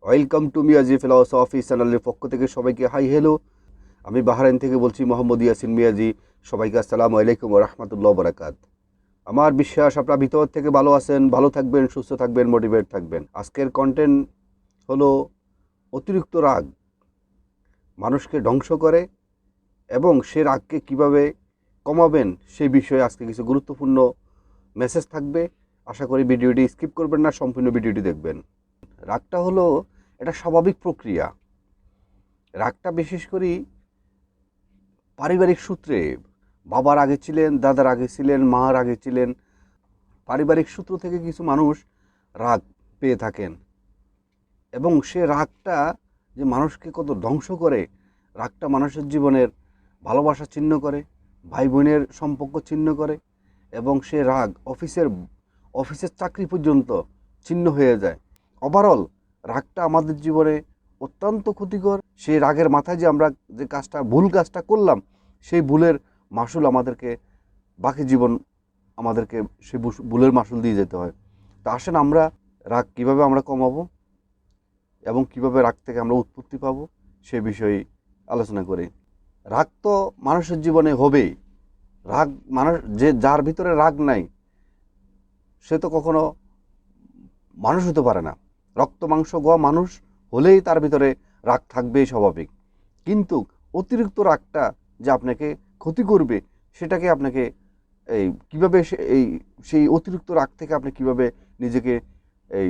Welcome to Miyaji philosophy চ্যানেলের পক্ষ থেকে সবাইকে হাই হ্যালো। আমি বাহরাইন থেকে বলছি মোহাম্মদ ইয়াসিন মিয়াজি। সবাইকে আসসালামু আলাইকুম ওয়া রাহমাতুল্লাহি ওয়া বারাকাত। আমার বিশ্বাস আপনারা ভিতর থেকে ভালো আছেন, ভালো থাকবেন, সুস্থ থাকবেন, মোটিভেট থাকবেন। আজকের কন্টেন্ট হলো অতিরিক্ত রাগ মানুষকে ধ্বংস করে এবং সে রাগকে কিভাবে কমাবেন সেই বিষয়ে আজকে কিছু গুরুত্বপূর্ণ মেসেজ থাকবে। আশা করি ভিডিওটি স্কিপ করবেন না, সম্পূর্ণ ভিডিওটি দেখবেন। রাগটা হলো এটা স্বাভাবিক প্রক্রিয়া। রাগটা বিশেষ করে পারিবারিক সূত্রে, বাবার আগে ছিলেন, দাদার আগে ছিলেন, মার আগে ছিলেন, পারিবারিক সূত্র থেকে কিছু মানুষ রাগ পেয়ে থাকেন এবং সে রাগটা যে মানুষকে কত ধ্বংস করে, রাগটা মানুষের জীবনের ভালোবাসা ছিন্ন করে, ভাই বোনের সম্পর্ক ছিন্ন করে এবং সে রাগ অফিসের চাকরি পর্যন্ত ছিন্ন হয়ে যায়। ওভারঅল রাগটা আমাদের জীবনে অত্যন্ত ক্ষতিকর। সেই রাগের মাথায় যে আমরা যে ভুল কাজটা করলাম, সেই ভুলের মাসুল আমাদেরকে বাকি জীবন আমাদেরকে সেই ভুলের মাসুল দিয়ে যেতে হয়। তা আসেন আমরা রাগ কিভাবে আমরা কমাবো এবং কিভাবে রাগ থেকে আমরা উৎপত্তি পাবো সে বিষয়ে আলোচনা করি। রাগ তো মানুষের জীবনে হবেই। রাগ মানুষ যার ভিতরে রাগ নাই সে তো কখনো মানুষ হতে পারে না। রক্ত মাংস গোয়া মানুষ হলেই তার ভিতরে রাগ থাকবেই স্বাভাবিক। কিন্তু অতিরিক্ত রাগটা যে আপনাকে ক্ষতি করবে সেটাকে আপনাকে কীভাবে সেই অতিরিক্ত রাগ থেকে আপনি কীভাবে নিজেকে এই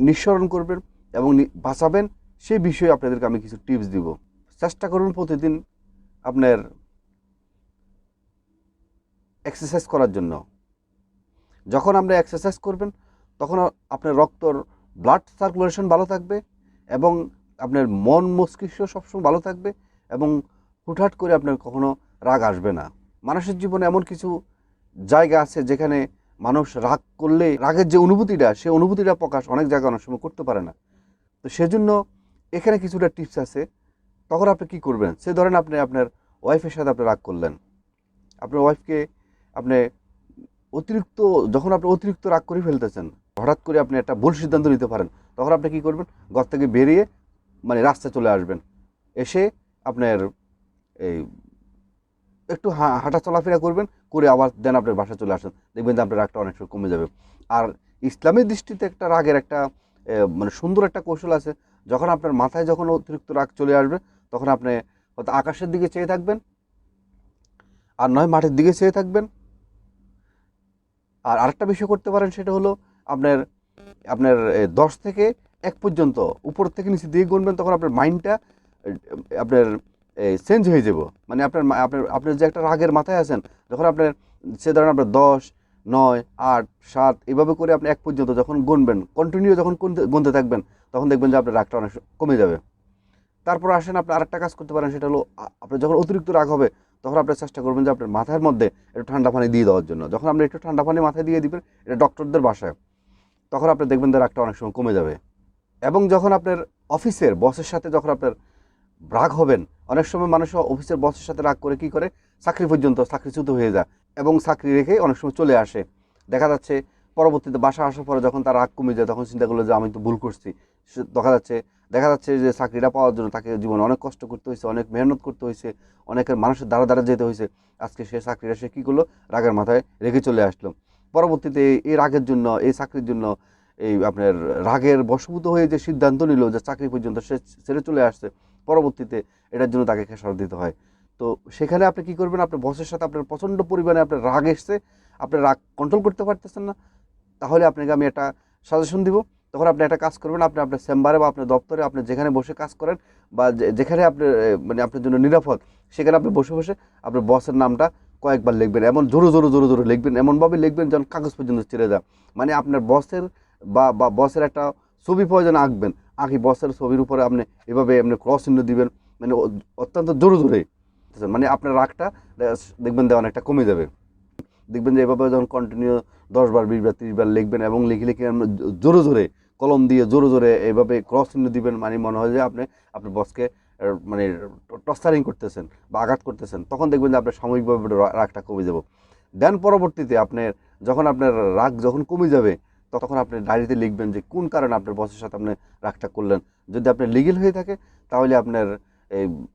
নিঃসরণ করবেন এবং বাঁচাবেন সেই বিষয়ে আপনাদেরকে আমি কিছু টিপস দিব। চেষ্টা করুন প্রতিদিন আপনার এক্সারসাইজ করার জন্য। যখন আপনি এক্সারসাইজ করবেন তখন আপনার ব্লাড সার্কুলেশন ভালো থাকবে এবং আপনার মন মস্তিষ্ক সবসময় ভালো থাকবে এবং হুটহাট করে আপনার কখনো রাগ আসবে না। মানুষের জীবনে এমন কিছু জায়গা আছে যেখানে মানুষ রাগ করলে রাগের যে অনুভূতিটা, সেই অনুভূতিটা প্রকাশ অনেক জায়গায় অনেক সময় করতে পারে না। তো সেজন্য এখানে কিছুটা টিপস আছে। তখন আপনি কী করবেন, সে ধরেন আপনি আপনার ওয়াইফের সাথে আপনি রাগ করলেন। আপনার ওয়াইফকে আপনি যখন আপনি অতিরিক্ত রাগ করে ফেলতেছেন, হঠাৎ করে আপনি একটা ভুল সিদ্ধান্ত নিতে পারেন, তখন আপনি কী করবেন, ঘর থেকে বেরিয়ে রাস্তায় চলে আসবেন। এসে আপনার এই একটু হাঁটা চলাফেরা করবেন, করে আবার দেন আপনার বাসায় চলে আসেন। দেখবেন যে আপনার রাগটা অনেক সময় কমে যাবে। আর ইসলামের দৃষ্টিতে একটা রাগের একটা সুন্দর একটা কৌশল আছে। যখন আপনার মাথায় যখন অতিরিক্ত রাগ চলে আসবে, তখন আপনি হয়তো আকাশের দিকে চেয়ে থাকবেন, আর নয় মাটির দিকে চেয়ে থাকবেন। আর আরেকটা বিষয় করতে পারেন, সেটা হলো আপনার আপনার 10 থেকে 1 পর্যন্ত উপর থেকে নিচে দিয়ে গুনবেন, তখন আপনার মাইন্ডটা আপনার চেঞ্জ হয়ে যাব। আপনার যে একটা রাগের মাথায় আছেন, যখন আপনার সে ধরেন আপনার 10, 9, 8, 7 এভাবে করে আপনি 1 পর্যন্ত যখন গুনবেন, কন্টিনিউ যখন গুনতে থাকবেন, তখন দেখবেন যে আপনার রাগটা অনেক কমে যাবে। তারপর আসেন আপনি আরেকটা কাজ করতে পারেন, সেটা হলো আপনার যখন অতিরিক্ত রাগ হবে, তখন আপনি চেষ্টা করবেন যে আপনার মাথার মধ্যে একটু ঠান্ডা পানি দিয়ে দেওয়ার জন্য। যখন আপনি একটু ঠান্ডা পানি মাথায় দিয়ে দিবেন, এটা ডক্টরদের ভাষায়, তখন আপনি দেখবেন যে রাগটা অনেক সময় কমে যাবে। এবং যখন আপনার অফিসের বসের সাথে যখন আপনার রাগ হবেন, অনেক সময় মানুষ অফিসের বসের সাথে রাগ করে কী করে, চাকরিচ্যুত হয়ে যায় এবং চাকরি রেখে অনেক সময় চলে আসে। দেখা যাচ্ছে পরবর্তীতে বাসা আসার পরে যখন তার রাগ কমে যায়, তখন চিন্তা করলো যে আমি তো ভুল করছি। দেখা যাচ্ছে যে চাকরিটা পাওয়ার জন্য তাকে জীবনে অনেক কষ্ট করতে হয়েছে, অনেক মেহনত করতে হয়েছে, অনেকের মানুষের দ্বারা যেতে হয়েছে। আজকে সে চাকরিটা সে কী করলো, রাগের মাথায় রেখে চলে আসলো। পরবর্তীতে এই রাগের জন্য, এই চাকরির জন্য আপনার রাগের বশভূত হয়ে যে সিদ্ধান্ত নিল যে চাকরি পর্যন্ত সে ছেড়ে চলে আসছে, পরবর্তীতে এটার জন্য তাকে খেসারত দিতে হয়। তো সেখানে আপনি কী করবেন, আপনার বসের সাথে আপনার প্রচণ্ড পরিমাণে আপনার রাগ এসছে, আপনার রাগ কন্ট্রোল করতে পারতেছেন না, তাহলে আপনাকে আমি একটা সাজেশন দিব। তখন আপনি একটা কাজ করবেন, আপনি আপনার চেম্বারে বা আপনার দপ্তরে আপনি যেখানে বসে কাজ করেন বা যেখানে আপনি আপনার জন্য নিরাপদ, সেখানে আপনি বসে বসে আপনার বসের নামটা কয়েকবার লিখবেন, এমন জোরে লিখবেন, এমনভাবে লিখবেন যেন কাগজ পর্যন্ত ছিঁড়ে যায়। আপনার বসের বা বসের একটা ছবি প্রয়োজন আঁকবেন, বসের ছবির উপরে আপনি এভাবে আপনি ক্রস চিহ্ন দিবেন, অত্যন্ত জোরে আপনার রাগটা দেখবেন যে অনেকটা কমে যাবে। দেখবেন যে এভাবে যখন কন্টিনিউ 10 বার 20 বার 30 বার লিখবেন এবং লিখে জোরে কলম দিয়ে জোরে এভাবে ক্রস চিহ্ন দিবেন, মনে হয় যে আপনি আপনার বসকে টর্চারিং করতেছেন বা আঘাত করতেছেন। তখন দেখবেন যে আপনার সাময়িকভাবে রাগটা কমে যাবে। দেন পরবর্তীতে যখন আপনার রাগ যখন কমে যাবে, তখন আপনি ডায়েরিতে লিখবেন যে কোন কারণে আপনার বসের সাথে আপনি রাগটা করলেন। যদি আপনার লিগ্যাল হয়ে থাকে তাহলে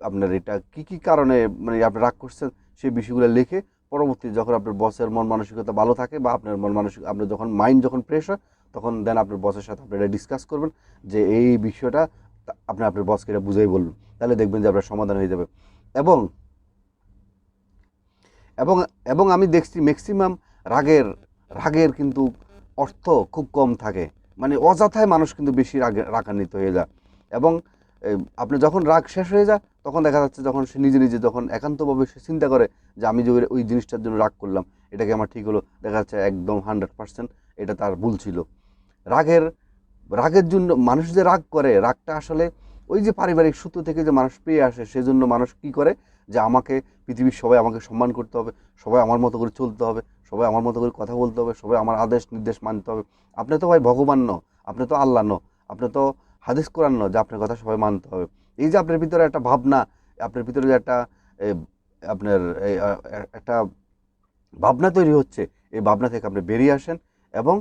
আপনার এটা কি কারণে মানে আপনি রাগ করছেন সেই বিষয়গুলো লিখে পরবর্তী যখন আপনার বসের মন মানসিকতা ভালো থাকে বা আপনার মন মানসিক আপনার যখন মাইন্ড যখন ফ্রেশ হয় তখন দেন আপনার বসের সাথে আপনি এটা ডিসকাস করবেন যে এই বিষয়টা আপনি আপনার বসকে এটা বুঝাই বলবেন। তাহলে দেখবেন যে আপনার সমাধান হয়ে যাবে। এবং এবং এবং আমি দেখছি ম্যাক্সিমাম রাগের রাগের কিন্তু অর্থ খুব কম থাকে, মানে অযথায় মানুষ কিন্তু বেশি রাগান্বিত হয়ে যায়। এবং আপনি যখন রাগ শেষ হয়ে যায় তখন দেখা যাচ্ছে যখন সে নিজে নিজে যখন একান্তভাবে সে চিন্তা করে যে আমি যে ওই জিনিসটার জন্য রাগ করলাম এটাকে আমার ঠিক হলো, দেখা যাচ্ছে একদম 100% এটা তার ভুল ছিল। রাগের রাগের জন্য মানুষ যে রাগ করে, রাগটা আসলে ওই যে পারিবারিক সূত্র থেকে যে মানুষ পেয়ে আসে, সেজন্য মানুষ কি করে যে আমাকে পৃথিবীর সবাই আমাকে সম্মান করতে হবে, সবাই আমার মতো করে চলতে হবে, সবাই আমার মতো করে কথা বলতে হবে, সবাই আমার আদেশ নির্দেশ মানতে হবে। আপনি তো ভাই ভগবান ন, আপনি তো আল্লাহ ন, আপনি তো হাদিস কোরআন ন যে আপনার কথা সবাই মানতে হবে। এই যে আপনার ভিতরে একটা ভাবনা, আপনার ভিতরে যে একটা আপনার একটা ভাবনা তৈরি হচ্ছে, এই ভাবনা থেকে আপনি বেরিয়ে আসেন এবং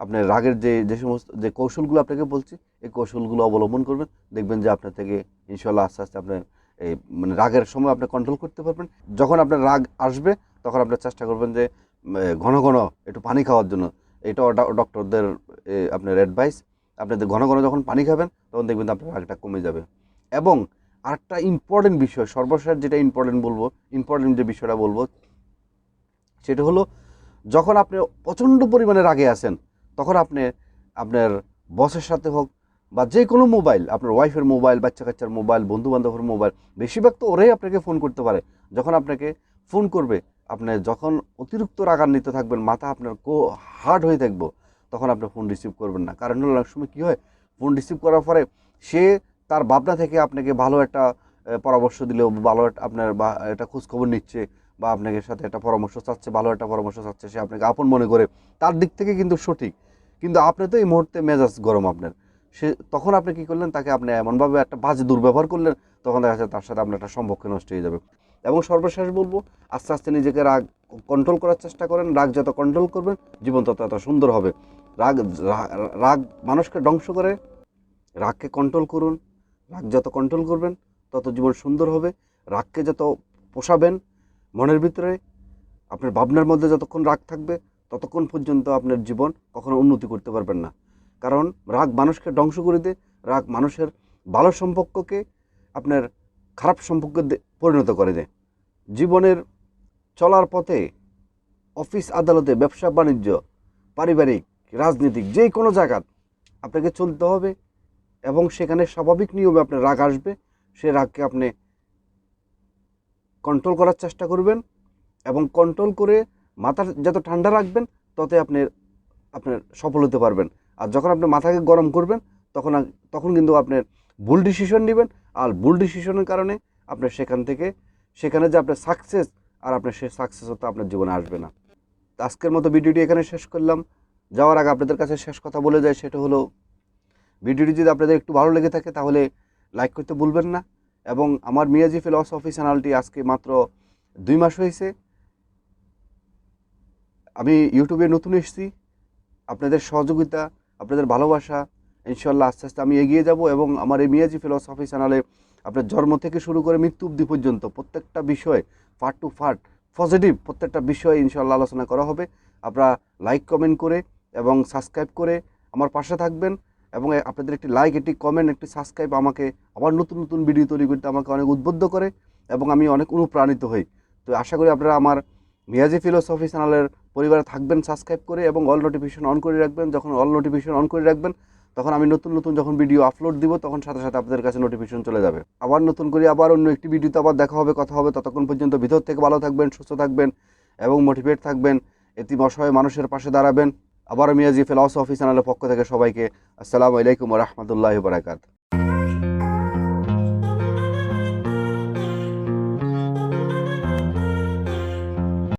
আপনার রাগের যে সমস্ত যে কৌশলগুলো আপনাকে বলছি এই কৌশলগুলো অবলম্বন করবেন, দেখবেন যে আপনার থেকে ইনশাল্লাহ আস্তে আস্তে আপনার এই মানে রাগের সময় আপনি কন্ট্রোল করতে পারবেন। যখন আপনার রাগ আসবে তখন আপনার চেষ্টা করবেন যে ঘন ঘন একটু পানি খাওয়ার জন্য। এটাও ডক্টরদের আপনার অ্যাডভাইস, আপনাদের ঘন ঘন যখন পানি খাবেন তখন দেখবেন আপনার রাগটা কমে যাবে। এবং আরেকটা ইম্পর্টেন্ট বিষয়, সর্বশেষ যেটা ইম্পর্টেন্ট যে বিষয়টা বলবো সেটা হলো যখন আপনি প্রচণ্ড পরিমাণে রাগে আছেন তখন আপনি আপনার বসের সাথে হোক বা যে কোনো মোবাইল, আপনার ওয়াইফের মোবাইল, বাচ্চা কাচ্চার মোবাইল, বন্ধুবান্ধবের মোবাইল, বেশিরভাগ তো ওরাই আপনাকে ফোন করতে পারে। যখন আপনাকে ফোন করবে আপনি যখন অতিরিক্ত রাগান্বিত থাকবেন, মাথা আপনার হার্ড হয়ে থাকবো, তখন আপনি ফোন রিসিভ করবেন না। কারণ হলো অনেক সময় কী হয়, ফোন রিসিভ করার পরে সে তার ভাবনা থেকে আপনাকে ভালো একটা পরামর্শ দিলেও ভালো আপনার বা একটা খোঁজখবর নিচ্ছে বা আপনাকে সাথে একটা পরামর্শ চাচ্ছে, ভালো একটা পরামর্শ চাচ্ছে, সে আপনাকে আপন মনে করে, তার দিক থেকে কিন্তু সঠিক। কিন্তু আপনি তো এই মুহূর্তে মেজাজ গরম আপনার, সে তখন আপনি কী করলেন, তাকে আপনি এমনভাবে একটা বাজে দুর্ব্যবহার করলেন, তখন দেখা যাচ্ছে তার সাথে আপনার একটা সম্পর্ক নষ্ট হয়ে যাবে। এবং সর্বশেষ বলবো, আস্তে আস্তে নিজেকে রাগ কন্ট্রোল করার চেষ্টা করেন। রাগ যত কন্ট্রোল করবেন জীবন তত সুন্দর হবে। রাগ রাগ মানুষকে ধ্বংস করে, রাগকে কন্ট্রোল করুন। রাগ যত কন্ট্রোল করবেন তত জীবন সুন্দর হবে। রাগকে যত পোষাবেন মনের ভিতরে, আপনার ভাবনার মধ্যে যতক্ষণ রাগ থাকবে ততক্ষণ পর্যন্ত আপনার জীবন কখনো উন্নতি করতে পারবেন না। কারণ রাগ মানুষকে ধ্বংস করে দেয়। রাগ মানুষের ভালো সম্পর্ককে আপনার খারাপ সম্পর্কে পরিণত করে দেয়। জীবনের চলার পথে অফিস আদালতে, ব্যবসা বাণিজ্য, পারিবারিক, রাজনীতিক, যে কোনো জায়গা আপনাকে চলতে হবে এবং সেখানে স্বাভাবিক নিয়মে আপনার রাগ আসবে। সে রাগকে আপনি কন্ট্রোল করার চেষ্টা করবেন এবং কন্ট্রোল করে মাথা যত ঠান্ডা রাখবেন তত আপনার সফল হতে পারবেন। আর যখন আপনি মাথাকে গরম করবেন তখন কিন্তু আপনার ভুল ডিসিশন নেবেন। আর ভুল ডিসিশনের কারণে আপনার সেখানে যে আপনার সাকসেস, আর আপনার সে সাকসেস হতে আপনার জীবনে আসবে না। তো আজকের মতো ভিডিওটি এখানে শেষ করলাম। যাওয়ার আগে আপনাদের কাছে শেষ কথা বলে যায়, সেটা হলো ভিডিওটি যদি আপনাদের একটু ভালো লেগে থাকে তাহলে লাইক করতে ভুলবেন না। এবং আমার মিয়াজি ফিলসফি চ্যানেলটি আজকে মাত্র 2 মাস হয়েছে, আমি ইউটিউবে নতুন এসেছি। আপনাদের সহযোগিতা, আপনাদের ভালোবাসা, ইনশাল্লাহ আস্তে আস্তে আমি এগিয়ে যাব। এবং আমার এই মিয়াজি ফিলসফি চ্যানেলে আপনার জন্ম থেকে শুরু করে মৃত্যু অবধি পর্যন্ত প্রত্যেকটা বিষয় পার্ট টু পার্ট পজিটিভ প্রত্যেকটা বিষয়ে ইনশাল্লাহ আলোচনা করা হবে। আপনারা লাইক কমেন্ট করে এবং সাবস্ক্রাইব করে আমার পাশে থাকবেন। এবং আপনাদের একটি লাইক, একটি কমেন্ট, একটি সাবস্ক্রাইব আমাকে আবার নতুন নতুন ভিডিও তৈরি করতে আমাকে অনেক উদ্বুদ্ধ করে এবং আমি অনেক অনুপ্রাণিত হই। তো আশা করি আপনারা আমার মিয়াজি ফিলসফি চ্যানেলের পরিবারে থাকবেন সাবস্ক্রাইব করে এবং অল নোটিফিকেশন অন করে রাখবেন। যখন অল নোটিফিকেশন অন করে রাখবেন তখন আমি নতুন নতুন যখন ভিডিও আপলোড দিব তখন সাথে সাথে আপনাদের কাছে নোটিফিকেশন চলে যাবে। আবার নতুন করে আবার অন্য একটি ভিডিওতে আবার দেখা হবে, কথা হবে। ততক্ষণ পর্যন্ত ভিতর থেকে ভালো থাকবেন, সুস্থ থাকবেন এবং মোটিভেট থাকবেন। এতিম অসহায় মানুষের পাশে দাঁড়াবেন। আবারও মিয়াজি ফিলসফি চ্যানেলের পক্ষ থেকে সবাইকে আসসালামু আলাইকুম ওয়া রাহমাতুল্লাহি ওয়া বারাকাতুহু।